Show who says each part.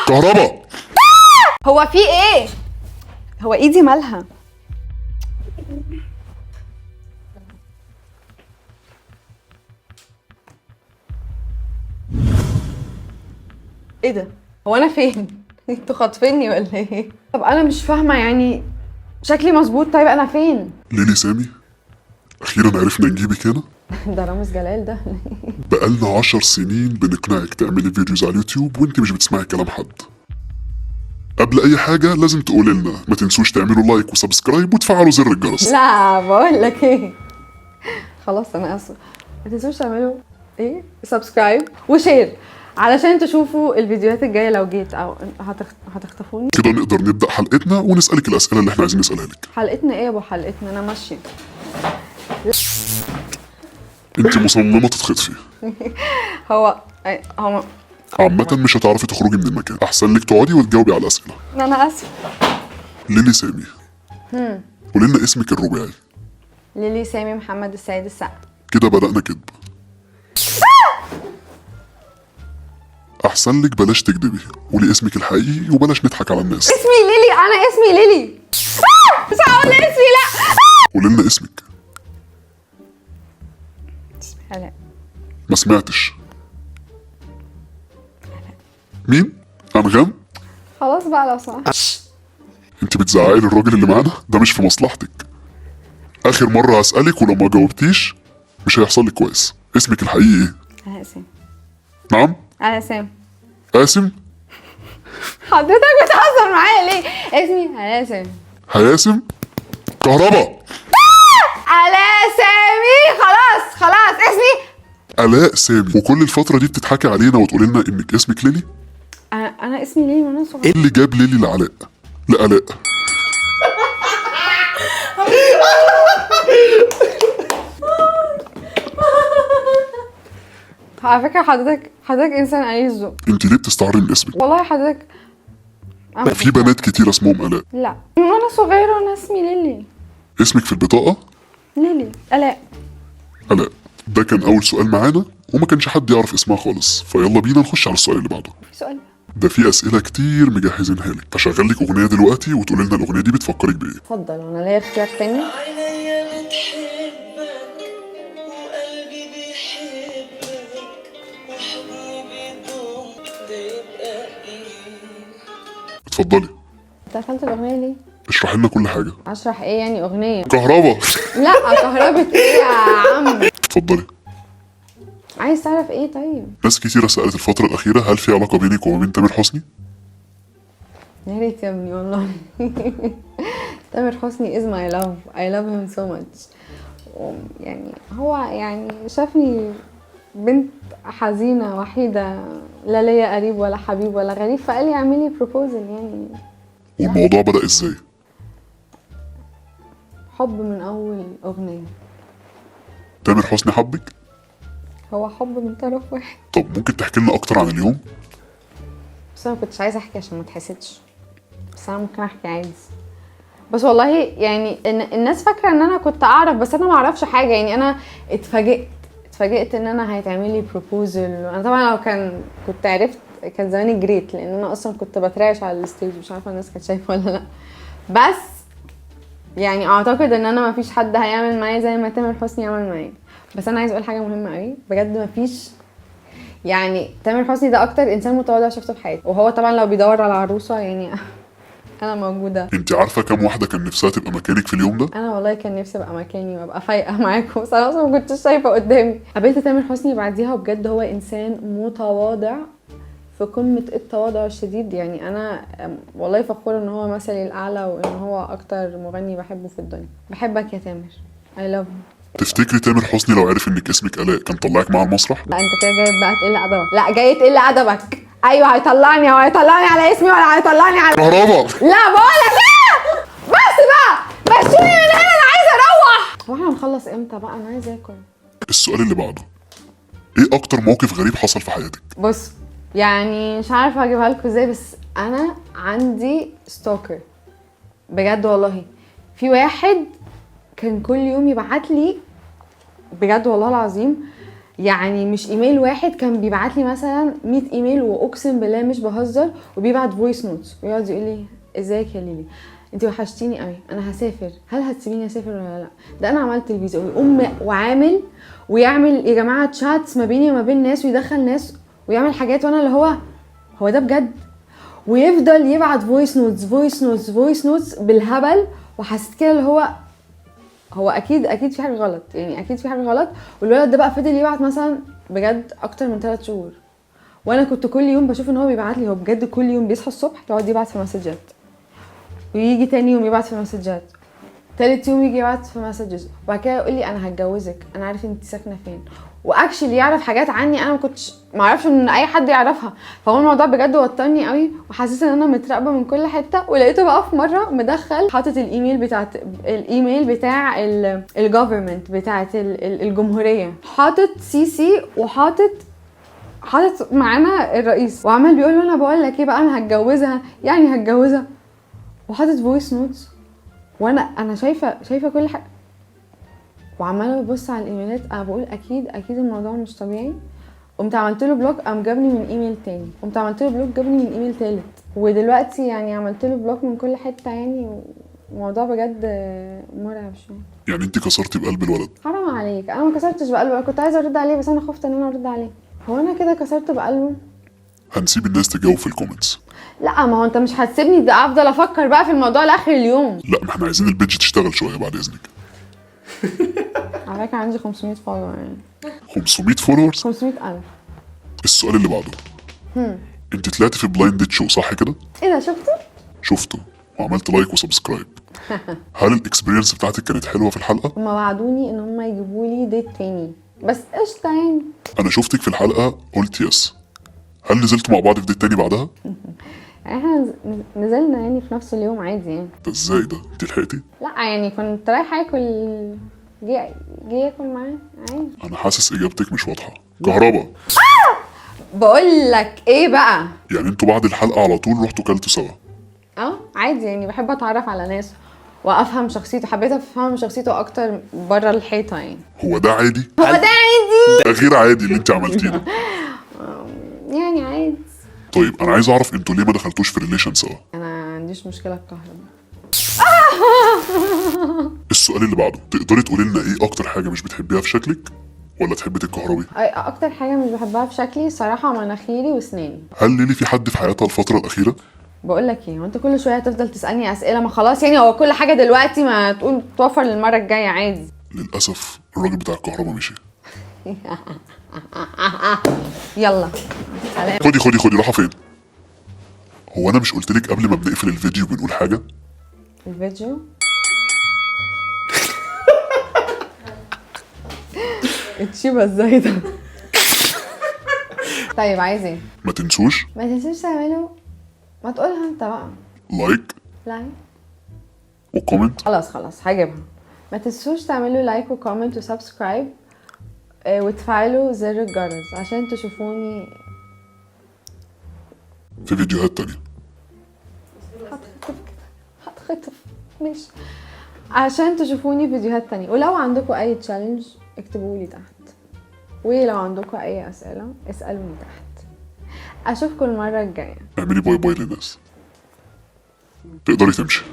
Speaker 1: كهربا.
Speaker 2: هو في ايه؟ هو ايدي مالها؟ ايه ده؟ هو انا فين؟ انتوا خاطفيني ولا ايه؟ طب انا مش فاهمه يعني شكلي مظبوط. طيب انا فين؟
Speaker 1: ليلي سامي، اخيرا عرفنا نجيبك هنا.
Speaker 2: ده رامز جلال ده.
Speaker 1: بقالنا 10 سنين بنقنعك تعملي فيديوز على اليوتيوب وانت مش بتسمعي كلام حد. قبل اي حاجه لازم تقولي لنا، ما تنسوش تعملوا لايك وسبسكرايب وتفعلوا زر الجرس.
Speaker 2: لا بقول لك ايه، خلاص انا اسفه. ما تنسوش تعملوا ايه، سبسكرايب وشير علشان تشوفوا الفيديوهات الجايه لو جيت او هتخطفوني.
Speaker 1: كده نقدر نبدا حلقتنا ونسالك الاسئله اللي احنا عايزين نسالها لك.
Speaker 2: حلقتنا ايه يا ابو؟ حلقتنا انا ماشيه.
Speaker 1: انت مصممه تتخطفي.
Speaker 2: هو
Speaker 1: عامه مش هتعرفي تخرجي من المكان، احسن لك تقعدي وتجاوبي على الاسئله.
Speaker 2: انا اسفه.
Speaker 1: ليلي سامي، قولي لنا اسمك الرباعي.
Speaker 2: ليلي سامي محمد السيد السقا.
Speaker 1: كده بدأنا كدب. أحسن لك بلاش تكدبي، قولي اسمك الحقيقي وبلاش نضحك على الناس.
Speaker 2: اسمي ليلي، انا اسمي ليلي. مش هقول اسمي، لا.
Speaker 1: قولي لنا اسمك.
Speaker 2: اسمي هلاء.
Speaker 1: ما سمعتش. مين؟ أنغام؟
Speaker 2: خلاص بقى لو سمحت.
Speaker 1: انت بتزعقي للراجل اللي معانا؟ ده مش في مصلحتك. آخر مرة هسألك ولو ما جاوبتيش مش هيحصل لك كويس. اسمك الحقيقي ايه؟
Speaker 2: انا سام.
Speaker 1: نعم؟
Speaker 2: انا سام.
Speaker 1: قاسم؟
Speaker 2: حضرتك بتهزر معايا ليه؟ اسمي هلا سامي.
Speaker 1: هياسم؟ كهربا.
Speaker 2: هلا سامي. خلاص اسمي
Speaker 1: آلاء سامي. وكل الفترة دي بتضحكي علينا وتقولي لنا انك اسمك ليلي؟
Speaker 2: انا اسمي ليلي وانا صغير.
Speaker 1: ايه اللي جاب ليلي لعلاء؟ لآلاء.
Speaker 2: على فكره حضرتك انسان قليل الذوق.
Speaker 1: انت ليه بتستعري من اسمك؟
Speaker 2: والله حضرتك
Speaker 1: في بنات كتير اسمهم آلاء.
Speaker 2: لا، من وانا صغيره وانا اسمي ليلي.
Speaker 1: اسمك في البطاقة؟
Speaker 2: ليلي الاء.
Speaker 1: آلاء. ده كان أول سؤال معانا وما كانش حد يعرف اسمها خالص، فيلا بينا نخش على السؤال اللي بعده.
Speaker 2: في سؤال؟
Speaker 1: ده في أسئلة كتير مجهزينها لك، هشغل لك أغنية دلوقتي وتقولي لنا الأغنية دي بتفكرك بإيه.
Speaker 2: اتفضل. وانا ليا اختيار تاني؟
Speaker 3: عينيا بتحبك وقلبي بيحبك وحضني بيضم ده يبقى ايه؟
Speaker 1: اتفضلي.
Speaker 2: انت قفلت الاغنيه ليه؟
Speaker 1: اشرحي لنا كل حاجة.
Speaker 2: اشرح ايه يعني؟ اغنيه؟
Speaker 1: كهربا.
Speaker 2: لا كهربة ايه يا عم؟
Speaker 1: اتفضلي.
Speaker 2: عايز تعرف ايه طيب؟
Speaker 1: ناس كتيرة سألت الفترة الأخيرة هل في علاقة بينك وبين تامر حسني؟
Speaker 2: يا ريت يا ابني والله. تامر حسني is my love. I love him so much. يعني هو يعني شافني بنت حزينة وحيدة، لا ليا قريب ولا حبيب ولا غريب، فقال لي اعملي بروبوزل. يعني
Speaker 1: والموضوع بدأ إزاي؟
Speaker 2: حب من اول اغنية.
Speaker 1: تامر حسني حبك؟
Speaker 2: هو حب من طرف واحد.
Speaker 1: طب ممكن تحكي لنا أكتر عن اليوم؟
Speaker 2: بس انا كنتش عايزه احكي عشان ما تحسدش، بس انا ممكن احكي عادي. بس والله يعني الناس فاكره ان انا كنت اعرف، بس انا ما اعرفش حاجه. يعني انا اتفاجئت ان انا هيتعمل لي بروبوزل. انا طبعا لو كنت عرفت كان زماني جريت، لان انا اصلا كنت بترعش على الستيج. مش عارفه الناس كانت شايفه ولا لا، بس يعني اعتقد ان انا ما فيش حد هيعمل معايا زي ما تامر حسني عمل معايا. بس انا عايز اقول حاجه مهمه قوي بجد. ما فيش يعني تامر حسني ده اكتر انسان متواضع شفته في حياتي، وهو طبعا لو بيدور على عروسه يعني انا موجوده.
Speaker 1: انت عارفة كام واحدة كان نفسها تبقى مكانك في اليوم ده؟
Speaker 2: انا والله كان نفسي ابقى مكاني وابقى فايقه معاكم، بس انا اصلا ما كنتش شايفه قدامي. قابلت تامر حسني بعديها، وبجد هو انسان متواضع في قمه التواضع الشديد. يعني انا والله فخوره ان هو مثلي الاعلى، وان هو اكتر مغني بحبه في الدنيا. بحبك يا تامر. I love you.
Speaker 1: تفتكري تامر حسني لو عرف انك اسمك آلاء كان طلعك مع المسرح؟
Speaker 2: لا انت كده جاي بقى تقل ادبك. لا جاي تقل ادبك. ايوه هيطلعني على اسمي ولا هيطلعني على
Speaker 1: كهربا.
Speaker 2: لا بقولك ايه، بس بقى مشوني من هنا، انا عايزه اروح. هو احنا هنخلص امتى بقى؟ انا عايزه اكل.
Speaker 1: السؤال اللي بعده، ايه اكتر موقف غريب حصل في حياتك؟
Speaker 2: بص يعني مش عارفه اجيبها لكم ازاي، بس انا عندي ستوكر بجد والله. في واحد كان كل يوم يبعت لي، بجد والله العظيم، يعني مش ايميل واحد، كان بيبعت لي مثلا 100 ايميل، واقسم بالله مش بهزر، وبيبعت فويس نوتس ويقعد يقول لي ازيك يا ليلي، انت وحشتيني قوي، انا هسافر، هل هتسيبيني اسافر ولا لا؟ ده انا عملت الفيزا. ويقوم وعامل ويعمل يا جماعه تشاتس ما بيني وما بين ناس، ويدخل ناس ويعمل حاجات، وانا اللي هو ده بجد؟ ويفضل يبعت فويس نوتس فويس نوتس فويس نوتس بالهبل. وحسيت كده اللي هو اكيد في حاجه غلط، يعني اكيد في حاجه غلط. والولد ده بقى فضل يبعت مثلا بجد اكتر من 3 شهور، وانا كنت كل يوم بشوف ان هو بيبعت لي. هو بجد كل يوم بيصحى الصبح يقعد يبعت في مسجات، ويجي تاني يوم يبعت في مسجات، تالت يوم يجي يبعت في مسجز، وبعد كده يقول لي انا هتجوزك، انا عارف انت ساكنه فين، واكشلي يعرف حاجات عني انا ما كنتش ما اعرفش ان اي حد يعرفها. فهو الموضوع بجد وترني قوي، وحاسس ان انا متراقبه من كل حته. ولقيته بقى في مره مدخل حاطط الايميل بتاع الجوفرمنت بتاعه الجمهوريه، حاطط سي وحاطط معانا الرئيس، وعمال بيقول له انا بقول لك ايه بقى، انا هتجوزها، يعني هتجوزها، وحاطط فويس نوتس. وانا شايفه كل حاجه، وعماله ببص على الايميلات. انا بقول اكيد الموضوع مش طبيعي. قمت عملت له بلوك، قام جابني من ايميل تاني، قمت عملت له بلوك، جابني من ايميل تالت، ودلوقتي يعني عملت له بلوك من كل حته. يعني الموضوع بجد مرعب شويه.
Speaker 1: يعني انت كسرتي بقلب الولد؟
Speaker 2: حرام عليك، انا ما كسرتش بقلبه، انا كنت عايزه ارد عليه، بس انا خفت ان انا ارد عليه. هو انا كده كسرت بقلبه؟
Speaker 1: هنسيب الناس تجاوب في الكومنتس.
Speaker 2: لا، ما هو انت مش هتسيبني ده افضل افكر بقى في الموضوع لاخر اليوم.
Speaker 1: لا، ما احنا عايزين البيج تشتغل شويه بعد اذنك.
Speaker 2: على فكره عندي 500 فولور يعني.
Speaker 1: 500 فولورز؟
Speaker 2: 500,000.
Speaker 1: السؤال اللي بعده، انت طلعتي في بلايند ديت شو صح كده؟
Speaker 2: ايه ده، شفته؟
Speaker 1: شفته وعملت لايك وسبسكرايب. هل الاكسبيرينس بتاعتك كانت حلوه في الحلقه؟
Speaker 2: هما وعدوني ان هما يجيبوا لي ديت تاني، بس قشطه يعني.
Speaker 1: انا شفتك في الحلقه قلت يس. هل نزلتوا مع بعض في ديت تاني بعدها؟
Speaker 2: احنا نزلنا يعني في نفس اليوم عادي يعني.
Speaker 1: ده ازاي ده؟ انت لحقتي؟
Speaker 2: لا يعني كنت رايحه اكل، جه اكل معاه عادي.
Speaker 1: انا حاسس اجابتك مش واضحه. كهربا.
Speaker 2: بقول لك ايه بقى،
Speaker 1: يعني انتوا بعد الحلقه على طول رحتوا كلتوا سوا؟
Speaker 2: عادي يعني، بحب اتعرف على ناس وافهم شخصيته. حبيت افهم شخصيته اكتر بره الحيطه يعني.
Speaker 1: هو ده عادي؟
Speaker 2: هو ده عادي؟
Speaker 1: ده غير عادي اللي انت عملتيه ده.
Speaker 2: يعني عادي.
Speaker 1: طيب انا عايز اعرف انتوا ليه ما دخلتوش في ريليشن سوا؟
Speaker 2: انا ما عنديش مشكله الكهرباء.
Speaker 1: السؤال اللي بعده، تقدري تقولي لنا ايه اكتر حاجه مش بتحبيها في شكلك ولا تحبي تتكهربي؟
Speaker 2: اكتر حاجه مش بحبها في شكلي صراحه مناخيري واسناني.
Speaker 1: هل ليلي في حد في حياتها الفتره الاخيره؟
Speaker 2: بقول لك ايه، هو انت كل شويه هتفضل تسالني اسئله؟ ما خلاص يعني، هو كل حاجه دلوقتي ما تقول توفر للمره الجايه عادي.
Speaker 1: للاسف الراجل بتاع الكهرباء مشي.
Speaker 2: يلا سلام.
Speaker 1: خدي راحه فين؟ هو انا مش قلتلك قبل ما بنقفل الفيديو بنقول حاجه؟
Speaker 2: الفيديو اتشيبه ازاي ده؟ طيب عايز ايه؟
Speaker 1: ما تنسوش
Speaker 2: ما تنسوش تعملوا، ما تقولها انت بقى.
Speaker 1: لايك
Speaker 2: لايك
Speaker 1: وكومنت.
Speaker 2: خلاص هجيبها. ما تنسوش تعملوا لايك وكومنت وسبسكرايب، وتفعلوا زر الجرس عشان تشوفوني
Speaker 1: في فيديوهات تانية.
Speaker 2: هتخطف ماشي، عشان تشوفوني فيديوهات تانية. ولو عندكم اي تشالنج اكتبوا لي تحت، ولو عندكم اي اسئله اسالوني تحت. اشوفكم المره الجايه.
Speaker 1: اعملي باي باي للناس. تقدري تمشي.